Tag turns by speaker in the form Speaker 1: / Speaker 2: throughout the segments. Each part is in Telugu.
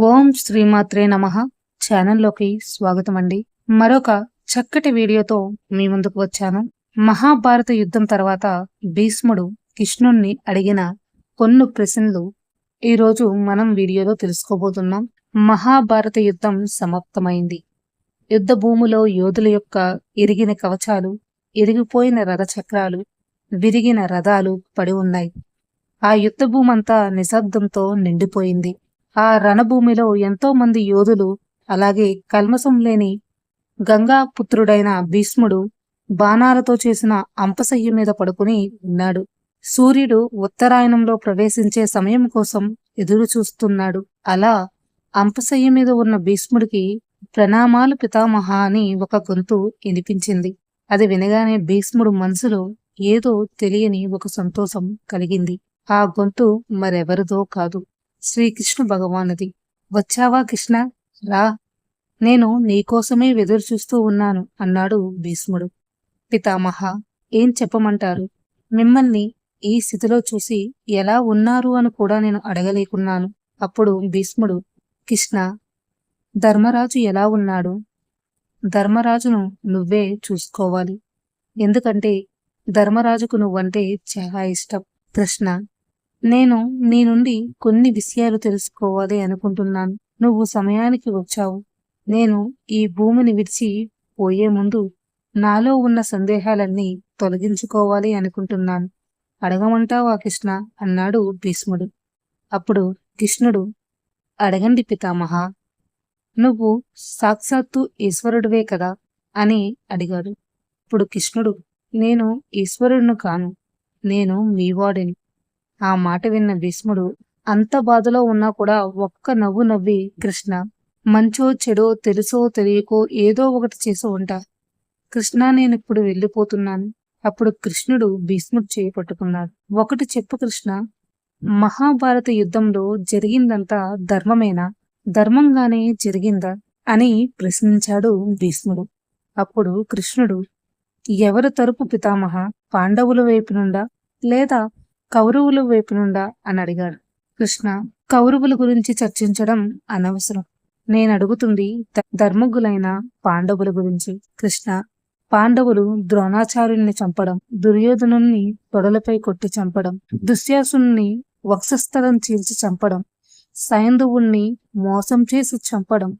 Speaker 1: ఓం శ్రీమాత్రే నమః. ఛానల్లోకి స్వాగతం అండి. మరొక చక్కటి వీడియోతో మీ ముందుకు వచ్చాను. మహాభారత యుద్ధం తర్వాత భీష్ముడు కృష్ణుణ్ణి అడిగిన కొన్ని ప్రశ్నలు ఈరోజు మనం వీడియోలో తెలుసుకోబోతున్నాం. మహాభారత యుద్ధం సమాప్తమైంది. యుద్ధ భూమిలో యోధుల యొక్క ఇరిగిన కవచాలు, ఇరిగిపోయిన రథచక్రాలు, విరిగిన రథాలు పడి ఉన్నాయి. ఆ యుద్ధ భూమంతా నిశ్శబ్దంతో నిండిపోయింది. ఆ రణభూమిలో ఎంతో మంది యోధులు, అలాగే కల్మసం లేని గంగాపుత్రుడైన భీష్ముడు బాణాలతో చేసిన అంపశయ్య మీద పడుకుని ఉన్నాడు. సూర్యుడు ఉత్తరాయణంలో ప్రవేశించే సమయం కోసం ఎదురు చూస్తున్నాడు. అలా అంపశయ్య మీద ఉన్న భీష్ముడికి ప్రణామాలు పితామహ అని ఒక గొంతు వినిపించింది. అది వినగానే భీష్ముడు మనసులో ఏదో తెలియని ఒక సంతోషం కలిగింది. ఆ గొంతు మరెవరిదో కాదు, శ్రీకృష్ణ భగవానుది. వచ్చావా కృష్ణ, రా, నేను నీకోసమే ఎదురు చూస్తూ ఉన్నాను అన్నాడు భీష్ముడు. పితామహ, ఏం చెప్పమంటారు? మిమ్మల్ని ఈ స్థితిలో చూసి ఎలా ఉన్నారు అని కూడా నేను అడగలేకున్నాను. అప్పుడు భీష్ముడు, కృష్ణ, ధర్మరాజు ఎలా ఉన్నాడు? ధర్మరాజును నువ్వే చూసుకోవాలి. ఎందుకంటే ధర్మరాజుకు నువ్వంటే చాలా ఇష్టం. కృష్ణ, నేను నీ నుండి కొన్ని విషయాలు తెలుసుకోవాలి అనుకుంటున్నాను. నువ్వు సమయానికి వచ్చావు. నేను ఈ భూమిని విడిచి పోయే ముందు నాలో ఉన్న సందేహాలన్నీ తొలగించుకోవాలి అనుకుంటున్నాను. అడగమంటావా కృష్ణ అన్నాడు భీష్ముడు. అప్పుడు కృష్ణుడు, అడగండి పితామహ, నువ్వు సాక్షాత్తు ఈశ్వరుడివే కదా అని అడిగాడు. ఇప్పుడు కృష్ణుడు, నేను ఈశ్వరుడును కాను, నేను మీవాడిని. ఆ మాట విన్న భీష్ముడు అంత బాధలో ఉన్నా కూడా ఒక్క నవ్వు నవ్వి, కృష్ణ, మంచో చెడో తెలుసో తెలియకో ఏదో ఒకటి చేసి ఉంటా. కృష్ణ, నేనిప్పుడు వెళ్ళిపోతున్నాను. అప్పుడు కృష్ణుడు భీష్ముడు చేయి పట్టుకున్నాడు. ఒకటి చెప్పు కృష్ణ, మహాభారత యుద్ధంలో జరిగిందంతా ధర్మమేనా? ధర్మంగానే జరిగిందా అని ప్రశ్నించాడు భీష్ముడు. అప్పుడు కృష్ణుడు, ఎవరి తరపు పితామహ? పాండవుల వైపు నుండా లేదా కౌరవుల వైపు నుండా అని అడిగాడు. కృష్ణ, కౌరవుల గురించి చర్చించడం అనవసరం. నేను అడుగుతుంది ధర్మగులైన పాండవుల గురించి. కృష్ణ, పాండవులు ద్రోణాచార్యుల్ని చంపడం, దుర్యోధనుణ్ణి తొడలపై కొట్టి చంపడం, దుశ్శాసుని వక్షస్థలం చీల్చి చంపడం, సైంధవుణ్ణి మోసం చేసి చంపడం,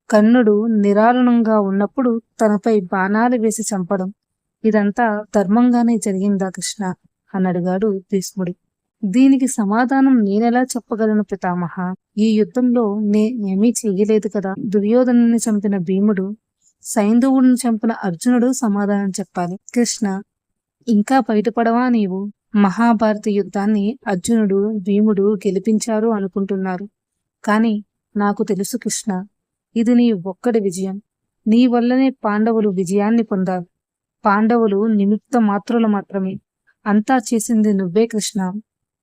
Speaker 1: కర్ణుడు నిరాళనంగా ఉన్నప్పుడు తనపై బాణాలు వేసి చంపడం, ఇదంతా ధర్మంగానే జరిగిందా కృష్ణ అని అడిగాడు భీష్ముడు. దీనికి సమాధానం నేనెలా చెప్పగలను పితామహ? ఈ యుద్ధంలో నేనేమీ చెయ్యలేదు కదా. దుర్యోధనుని చంపిన భీముడు, సైంధవుడిని చంపిన అర్జునుడు సమాధానం చెప్పాలి. కృష్ణ, ఇంకా బయటపడవా నీవు? మహాభారత యుద్ధాన్ని అర్జునుడు, భీముడు గెలిపించారు అనుకుంటున్నారు. కాని నాకు తెలుసు కృష్ణ, ఇది నీ ఒక్కడి విజయం. నీ వల్లనే పాండవులు విజయాన్ని పొందారు. పాండవులు నిమిత్త మాత్రులు మాత్రమే. అంతా చేసింది నువ్వే కృష్ణ.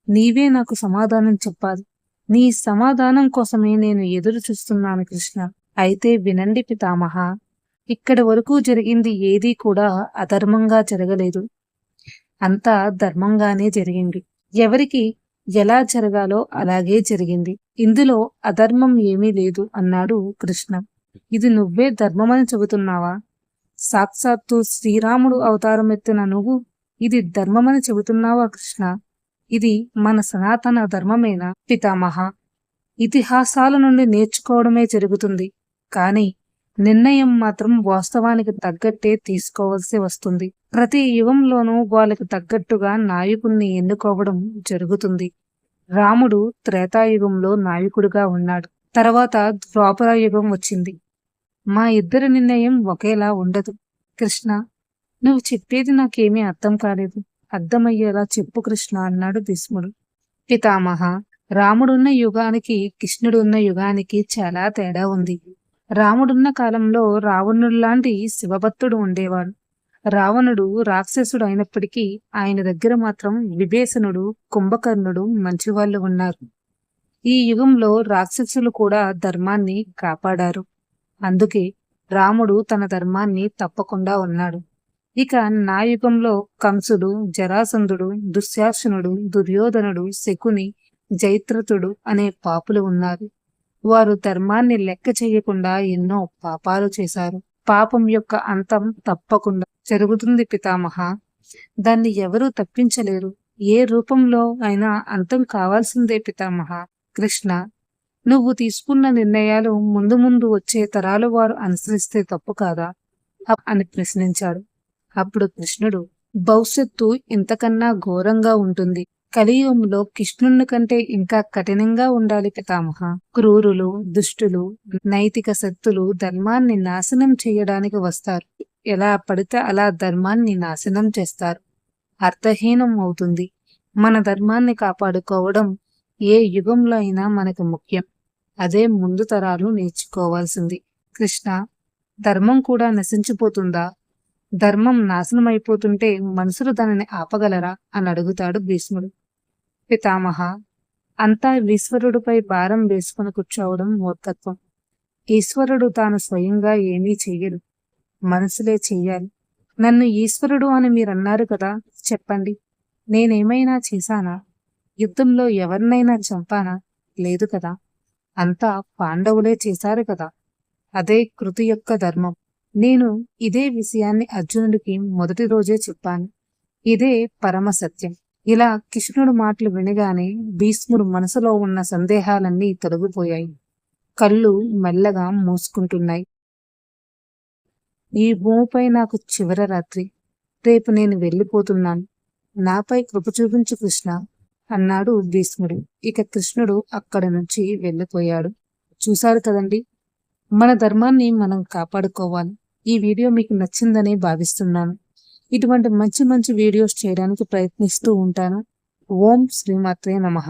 Speaker 1: నీవే నాకు సమాధానం చెప్పాలి. నీ సమాధానం కోసమే నేను ఎదురు చూస్తున్నాను కృష్ణ. అయితే వినండి పితామహ, ఇక్కడి వరకు జరిగింది ఏదీ కూడా అధర్మంగా జరగలేదు. అంతా ధర్మంగానే జరిగింది. ఎవరికి ఎలా జరగాలో అలాగే జరిగింది. ఇందులో అధర్మం ఏమీ లేదు అన్నాడు కృష్ణ. ఇది నువ్వే ధర్మమని చెబుతున్నావా? సాక్షాత్తు శ్రీరాముడు అవతారం ఎత్తిన నువ్వు ఇది ధర్మమని చెబుతున్నావా కృష్ణ? ఇది మన సనాతన ధర్మమేనా? పితామహ, ఇతిహాసాల నుండి నేర్చుకోవడమే జరుగుతుంది, కానీ నిర్ణయం మాత్రం వాస్తవానికి తగ్గట్టే తీసుకోవాల్సి వస్తుంది. ప్రతి యుగంలోనూ వాళ్ళకి తగ్గట్టుగా నాయకుల్ని ఎన్నుకోవడం జరుగుతుంది. రాముడు త్రేతాయుగంలో నాయకుడిగా ఉన్నాడు. తర్వాత ద్వాపర యుగం వచ్చింది. మా ఇద్దరి నిర్ణయం ఒకేలా ఉండదు. కృష్ణ, నువ్వు చెప్పేది నాకేమీ అర్థం కాలేదు. అర్థమయ్యేలా చెప్పు కృష్ణ అన్నాడు భీష్ముడు. పితామహ, రాముడున్న యుగానికి కృష్ణుడున్న యుగానికి చాలా తేడా ఉంది. రాముడున్న కాలంలో రావణుడిలాంటి శివభక్తుడు ఉండేవాడు. రావణుడు రాక్షసుడు అయినప్పటికీ ఆయన దగ్గర మాత్రం విభీషణుడు, కుంభకర్ణుడు మంచివాళ్ళు ఉన్నారు. ఈ యుగంలో రాక్షసులు కూడా ధర్మాన్ని కాపాడారు. అందుకే రాముడు తన ధర్మాన్ని తప్పకుండా ఉన్నాడు. ఇక నా యుగంలో కంసుడు, జరాసంధుడు, దుశ్శాసనుడు, దుర్యోధనుడు, శకుని, జైత్రతుడు అనే పాపులు ఉన్నారు. వారు ధర్మాన్ని లెక్క చేయకుండా ఎన్నో పాపాలు చేశారు. పాపం యొక్క అంతం తప్పకుండా జరుగుతుంది పితామహ. దాన్ని ఎవరూ తప్పించలేరు. ఏ రూపంలో అయినా అంతం కావాల్సిందే పితామహ. కృష్ణ, నువ్వు తీసుకున్న నిర్ణయాలు ముందు ముందు వచ్చే తరాలు వారు అనుసరిస్తే తప్పు కాదా అని ప్రశ్నించాడు. అప్పుడు కృష్ణుడు, భవిష్యత్తు ఇంతకన్నా ఘోరంగా ఉంటుంది. కలియుగంలో కృష్ణుని కంటే ఇంకా కఠినంగా ఉండాలి పితామహ. క్రూరులు, దుష్టులు, నైతిక శక్తులు ధర్మాన్ని నాశనం చేయడానికి వస్తారు. ఎలా పడితే అలా ధర్మాన్ని నాశనం చేస్తారు. అర్థహీనం అవుతుంది. మన ధర్మాన్ని కాపాడుకోవడం ఏ యుగంలో అయినా మనకు ముఖ్యం. అదే ముందు తరాలు నేర్చుకోవాల్సింది. కృష్ణ, ధర్మం కూడా నశించిపోతుందా? ధర్మం నాశనం అయిపోతుంటే మనుషులు దానిని ఆపగలరా అని అడుగుతాడు భీష్ముడు. పితామహ, అంతా ఈశ్వరుడిపై భారం వేసుకుని కూర్చోవడం మూర్ఖత్వం. ఈశ్వరుడు తాను స్వయంగా ఏమీ చెయ్యడు, మనసులే చెయ్యాలి. నన్ను ఈశ్వరుడు అని మీరన్నారు కదా, చెప్పండి, నేనేమైనా చేశానా? యుద్ధంలో ఎవరినైనా చంపానా? లేదు కదా. అంతా పాండవులే చేశారు కదా. అదే కృతి యొక్క ధర్మం. నేను ఇదే విషయాన్ని అర్జునుడికి మొదటి రోజే చెప్పాను. ఇదే పరమ సత్యం. ఇలా కృష్ణుడు మాటలు వినగానే భీష్ముడు మనసులో ఉన్న సందేహాలన్నీ తొలగిపోయాయి. కళ్ళు మెల్లగా మూసుకుంటున్నాయి. ఈ భూమిపై నాకు చివరి రాత్రి. రేపు నేను వెళ్ళిపోతున్నాను. నాపై కృప చూపించు కృష్ణ అన్నాడు భీష్ముడు. ఇక కృష్ణుడు అక్కడి నుంచి వెళ్ళిపోయాడు. చూశారు కదండి, మన ధర్మాన్ని మనం కాపాడుకోవాలి. ఈ వీడియో మీకు నచ్చిందని భావిస్తున్నాను. ఇటువంటి మంచి మంచి వీడియోస్ చేయడానికి ప్రయత్నిస్తూ ఉంటాను. ఓం శ్రీమాత్రే నమః.